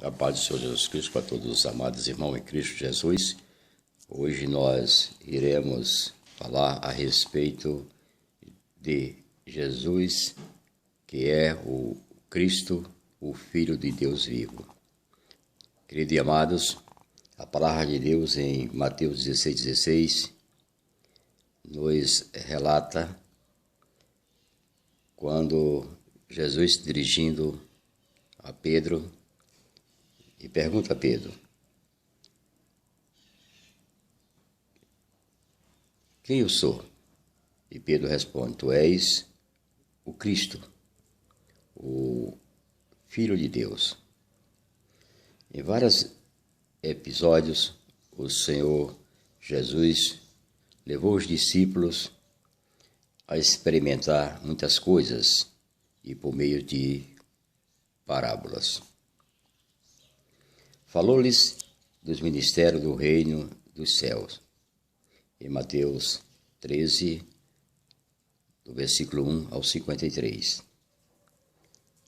A paz do Senhor Jesus Cristo para todos os amados irmãos em Cristo Jesus. Hoje nós iremos falar a respeito de Jesus, que é o Cristo, o Filho de Deus vivo. Queridos e amados, a palavra de Deus em Mateus 16,16 nos relata quando Jesus dirigindo a Pedro e pergunta a Pedro: quem eu sou? E Pedro responde: tu és o Cristo, o Filho de Deus. Em vários episódios, o Senhor Jesus levou os discípulos a experimentar muitas coisas e por meio de parábolas. Falou-lhes dos ministérios do reino dos céus. Em Mateus 13, do versículo 1 ao 53.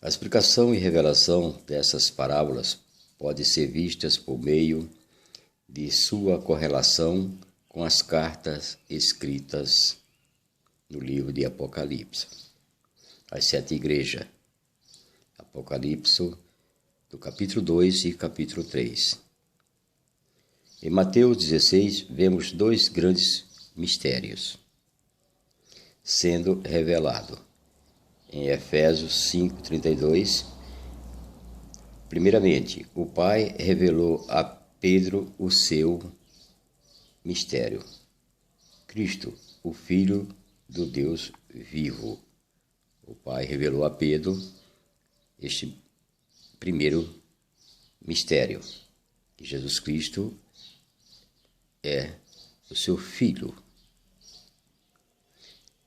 A explicação e revelação dessas parábolas pode ser vistas por meio de sua correlação com as cartas escritas no livro de Apocalipse. As 7 igrejas. Apocalipse do capítulo 2 e capítulo 3. Em Mateus 16, vemos 2 grandes mistérios sendo revelados. Em Efésios 5:32, primeiramente, o Pai revelou a Pedro o seu mistério. Cristo, o Filho do Deus vivo. O Pai revelou a Pedro este primeiro mistério, que Jesus Cristo é o seu Filho.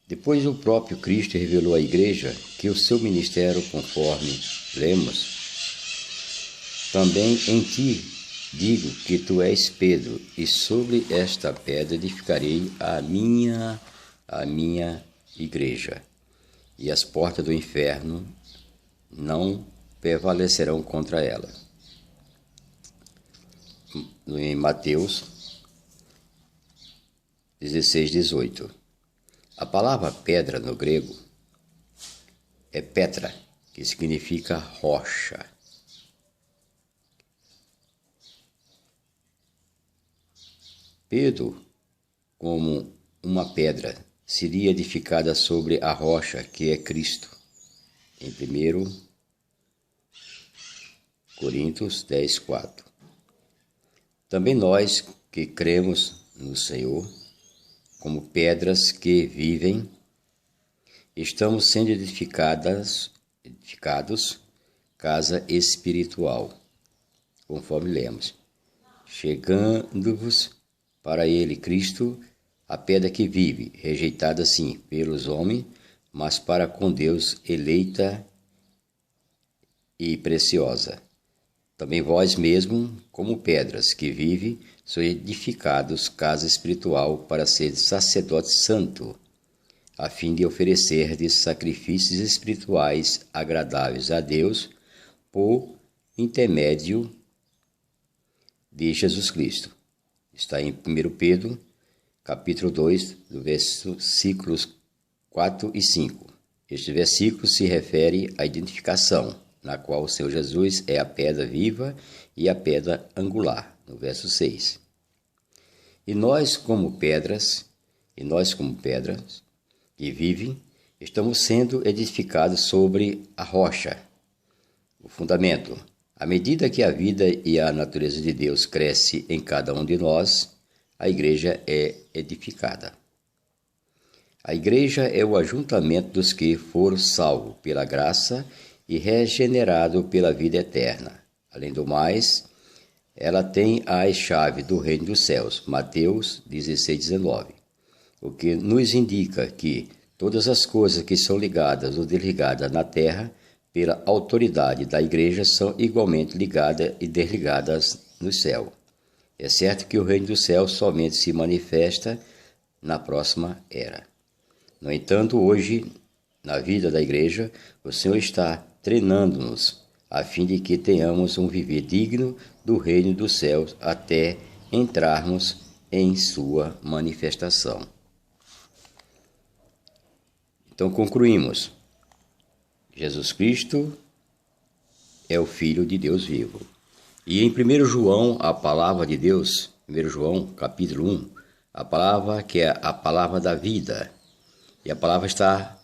Depois o próprio Cristo revelou à igreja que o seu ministério, conforme lemos: também em ti digo que tu és Pedro, e sobre esta pedra edificarei a minha igreja, e as portas do inferno não prevalecerão contra ela. Em Mateus 16:18. A palavra pedra no grego é petra, que significa rocha. Pedro, como uma pedra, seria edificada sobre a rocha que é Cristo. Em 1 Coríntios 10:4. Também nós que cremos no Senhor, como pedras que vivem, estamos sendo edificados casa espiritual, conforme lemos: chegando-vos para ele Cristo, a pedra que vive, rejeitada sim pelos homens, mas para com Deus eleita e preciosa. Também vós mesmo, como pedras que vive, sois edificados casa espiritual para ser sacerdote santo, a fim de oferecerdes sacrifícios espirituais agradáveis a Deus por intermédio de Jesus Cristo. Está em 1 Pedro, capítulo 2, do versículos 4 e 5. Este versículo se refere à identificação, na qual o Senhor Jesus é a pedra viva e a pedra angular, no verso 6. E nós como pedras que vivem, estamos sendo edificados sobre a rocha, o fundamento. À medida que a vida e a natureza de Deus cresce em cada um de nós, a igreja é edificada. A igreja é o ajuntamento dos que foram salvos pela graça e regenerado pela vida eterna. Além do mais, ela tem as chaves do reino dos céus, Mateus 16:19, o que nos indica que todas as coisas que são ligadas ou desligadas na terra pela autoridade da igreja são igualmente ligadas e desligadas no céu. É certo que o reino dos céus somente se manifesta na próxima era. No entanto, hoje, na vida da igreja, o Senhor está treinando-nos a fim de que tenhamos um viver digno do reino dos céus até entrarmos em sua manifestação. Então concluímos. Jesus Cristo é o Filho de Deus vivo. E em 1 João, a palavra de Deus, 1 João capítulo 1, a palavra que é a palavra da vida. E a palavra está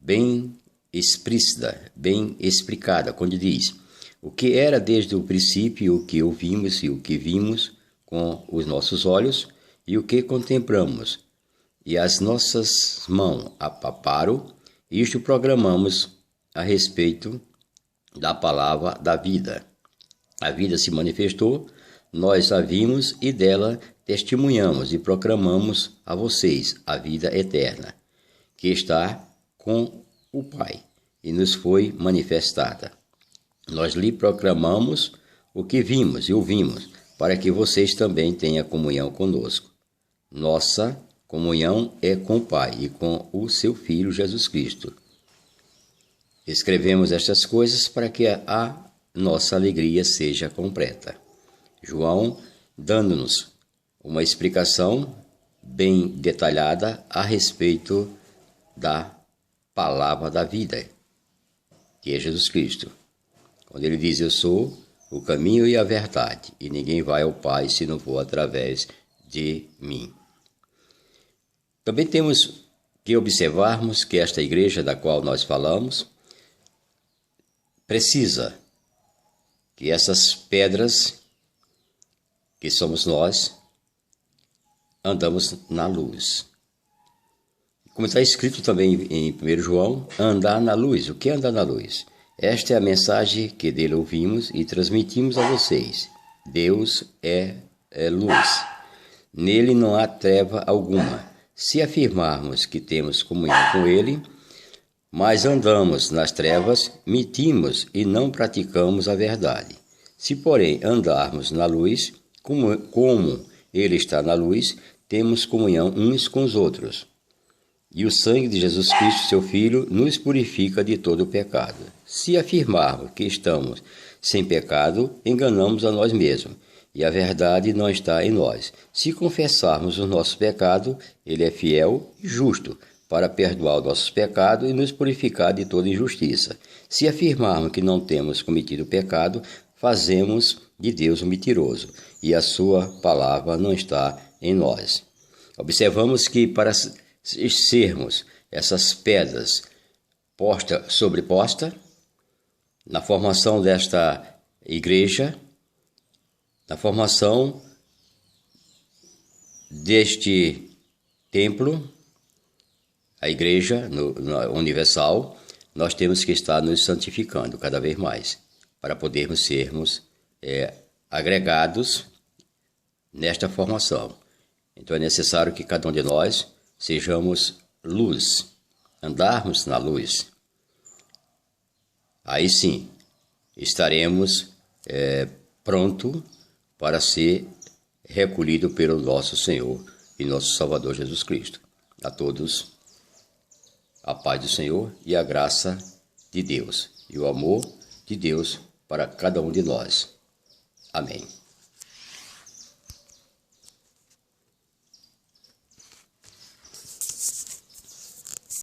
bem explícita, bem explicada, quando diz: o que era desde o princípio, o que ouvimos e o que vimos com os nossos olhos, e o que contemplamos, e as nossas mãos apalparam, isto proclamamos a respeito da palavra da vida. A vida se manifestou, nós a vimos e dela testemunhamos e proclamamos a vocês a vida eterna, que está com o Pai, e nos foi manifestada. Nós lhe proclamamos o que vimos e ouvimos, para que vocês também tenham comunhão conosco. Nossa comunhão é com o Pai e com o seu Filho Jesus Cristo. Escrevemos estas coisas para que a nossa alegria seja completa. João, dando-nos uma explicação bem detalhada a respeito da palavra da vida, que é Jesus Cristo. Quando ele diz: eu sou o caminho e a verdade, e ninguém vai ao Pai se não for através de mim. Também temos que observarmos que esta igreja da qual nós falamos precisa que essas pedras, que somos nós, andamos na luz. Como está escrito também em 1 João, andar na luz. O que é andar na luz? Esta é a mensagem que dele ouvimos e transmitimos a vocês. Deus é luz. Nele não há treva alguma. Se afirmarmos que temos comunhão com ele, mas andamos nas trevas, mentimos e não praticamos a verdade. Se, porém, andarmos na luz, como ele está na luz, temos comunhão uns com os outros. E o sangue de Jesus Cristo, seu Filho, nos purifica de todo o pecado. Se afirmarmos que estamos sem pecado, enganamos a nós mesmos, e a verdade não está em nós. Se confessarmos o nosso pecado, ele é fiel e justo para perdoar os nossos pecados e nos purificar de toda injustiça. Se afirmarmos que não temos cometido pecado, fazemos de Deus um mentiroso, e a sua palavra não está em nós. Observamos que para sermos essas pedras sobrepostas na formação desta igreja, na formação deste templo, a igreja universal, nós temos que estar nos santificando cada vez mais, para podermos sermos agregados nesta formação. Então é necessário que cada um de nós sejamos luz, andarmos na luz. Aí sim, estaremos pronto para ser recolhido pelo nosso Senhor e nosso Salvador Jesus Cristo. A todos, a paz do Senhor e a graça de Deus e o amor de Deus para cada um de nós. Amém.